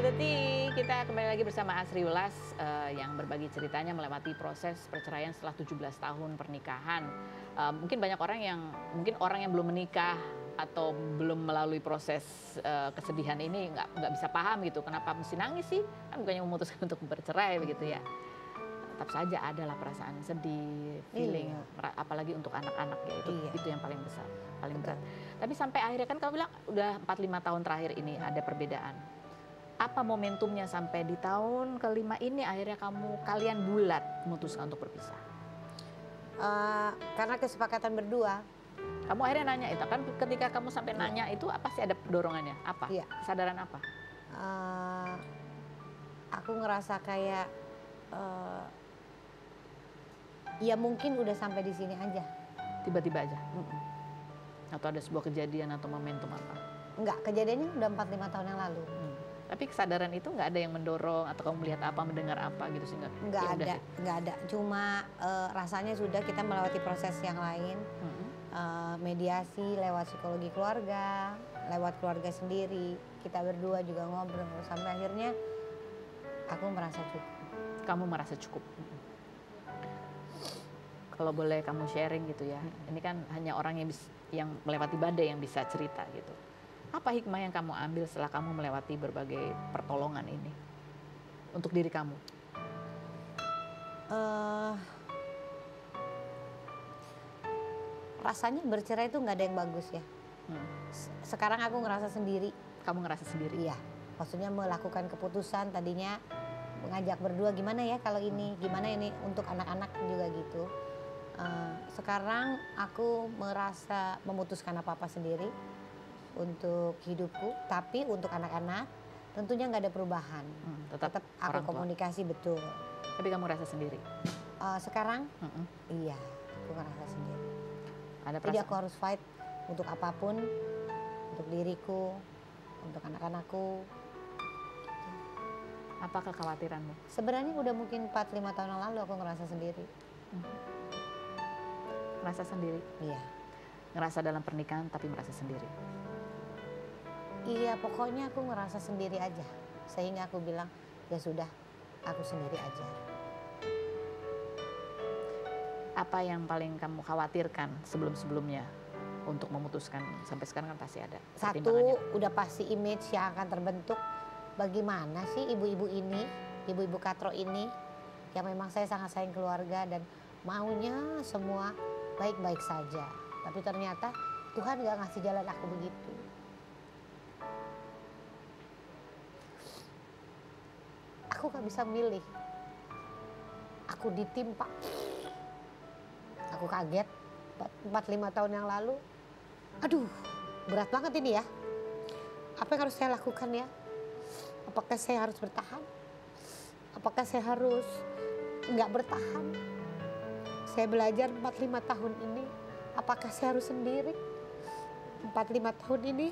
Deti, kita kembali lagi bersama Asri Ulas yang berbagi ceritanya melewati proses perceraian setelah 17 tahun pernikahan. Mungkin banyak mungkin orang yang belum menikah atau belum melalui proses kesedihan ini nggak bisa paham gitu. Kenapa mesti nangis sih? Kan bukannya memutuskan untuk bercerai begitu ya. Tetap saja adalah perasaan sedih, feeling, apalagi untuk anak-anak ya itu yang paling besar, paling berat. Tapi sampai akhirnya kan kamu bilang udah 4-5 tahun terakhir ini ada perbedaan. Apa momentumnya sampai di tahun kelima ini akhirnya kalian bulat memutuskan untuk berpisah? Karena kesepakatan berdua. Kamu akhirnya nanya itu kan, ketika kamu sampai nanya itu apa sih, ada dorongannya? Apa? Iya. Kesadaran apa? Aku ngerasa kayak ya mungkin udah sampai di sini aja. Tiba-tiba aja? Atau ada sebuah kejadian atau momentum apa? Enggak, kejadiannya udah 4-5 tahun yang lalu. Tapi kesadaran itu nggak ada yang mendorong atau kamu melihat apa, mendengar apa gitu sih? Nggak ada. Cuma rasanya sudah kita melewati proses yang lain. Mediasi lewat psikologi keluarga, lewat keluarga sendiri. Kita berdua juga ngobrol sampai akhirnya aku merasa cukup. Kamu merasa cukup. Kalau boleh kamu sharing gitu ya. Ini kan hanya orang yang melewati badai yang bisa cerita gitu. Apa hikmah yang kamu ambil setelah kamu melewati berbagai pertolongan ini untuk diri kamu? Rasanya bercerai itu nggak ada yang bagus ya. Sekarang aku ngerasa sendiri. Kamu ngerasa sendiri? Iya. Maksudnya melakukan keputusan tadinya mengajak berdua gimana ya kalau ini, gimana ini untuk anak-anak juga gitu. Sekarang aku merasa memutuskan apa-apa sendiri untuk hidupku, tapi untuk anak-anak tentunya nggak ada perubahan. Tetap aku komunikasi betul. Tapi kamu rasa sendiri? Sekarang iya, aku ngerasa sendiri. Ada Jadi aku harus fight untuk apapun, untuk diriku, untuk anak-anakku. Apa kekhawatiranmu? Sebenarnya udah mungkin 4-5 tahun yang lalu aku ngerasa sendiri. Ngerasa sendiri? Iya. Ngerasa dalam pernikahan tapi merasa sendiri? Iya, pokoknya aku ngerasa sendiri aja. Sehingga aku bilang, ya sudah, aku sendiri aja. Apa yang paling kamu khawatirkan sebelum-sebelumnya untuk memutuskan? Sampai sekarang kan pasti ada. Satu, udah pasti image yang akan terbentuk. Bagaimana sih ibu-ibu ini, ibu-ibu katro ini, yang memang saya sangat sayang keluarga dan maunya semua baik-baik saja. Tapi ternyata Tuhan gak ngasih jalan aku begitu. Aku gak bisa milih. Aku ditimpa. Aku kaget 4-5 tahun yang lalu. Aduh, berat banget ini ya. Apa yang harus saya lakukan ya? Apakah saya harus bertahan? Apakah saya harus nggak bertahan? Saya belajar 4-5 tahun ini. Apakah saya harus sendiri? 4-5 tahun ini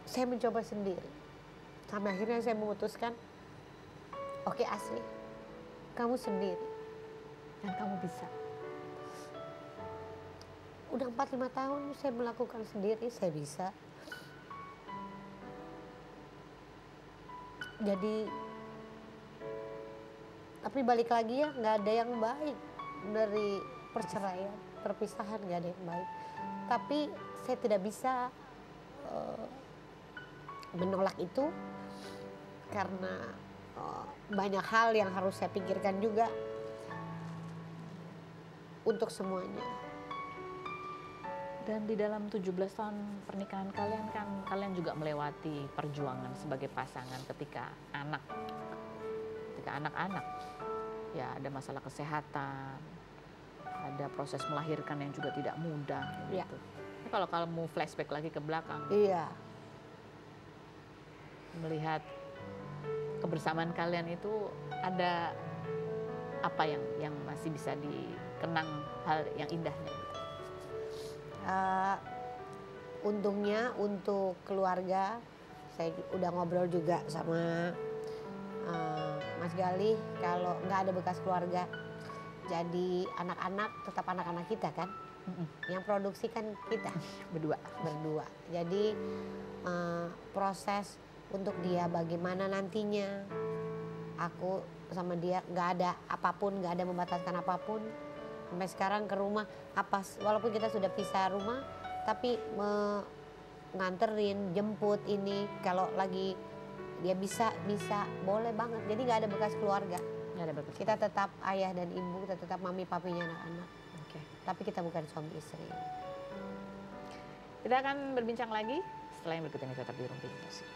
saya mencoba sendiri. Sampai akhirnya saya memutuskan, oke Asri, kamu sendiri. Dan kamu bisa. Udah 4-5 tahun saya melakukan sendiri, saya bisa. Jadi, tapi balik lagi ya, nggak ada yang baik dari perceraian, perpisahan nggak ada yang baik. Tapi saya tidak bisa menolak itu karena banyak hal yang harus saya pikirkan juga untuk semuanya. Dan di dalam 17 tahun pernikahan kalian kan kalian juga melewati perjuangan sebagai pasangan ketika anak-anak ya ada masalah kesehatan, ada proses melahirkan yang juga tidak mudah gitu. Ini kalau kamu flashback lagi ke belakang, melihat kebersamaan kalian itu ada apa yang masih bisa dikenang hal yang indahnya? Untungnya untuk keluarga, saya udah ngobrol juga sama Mas Galih, kalau nggak ada bekas keluarga, jadi anak-anak tetap anak-anak kita kan, yang produksi kan kita berdua. Jadi proses untuk dia bagaimana nantinya. Aku sama dia nggak ada apapun, nggak ada membataskan apapun. Sampai sekarang ke rumah, walaupun kita sudah pisah rumah, tapi nganterin, jemput ini, kalau lagi dia bisa boleh banget. Jadi nggak ada bekas keluarga. Nggak ada bekas. Kita tetap ayah dan ibu, kita tetap mami papinya anak-anak. Oke. Tapi kita bukan suami istri. Kita akan berbincang lagi setelah yang berikut ini, tetap di Rumpi Musik.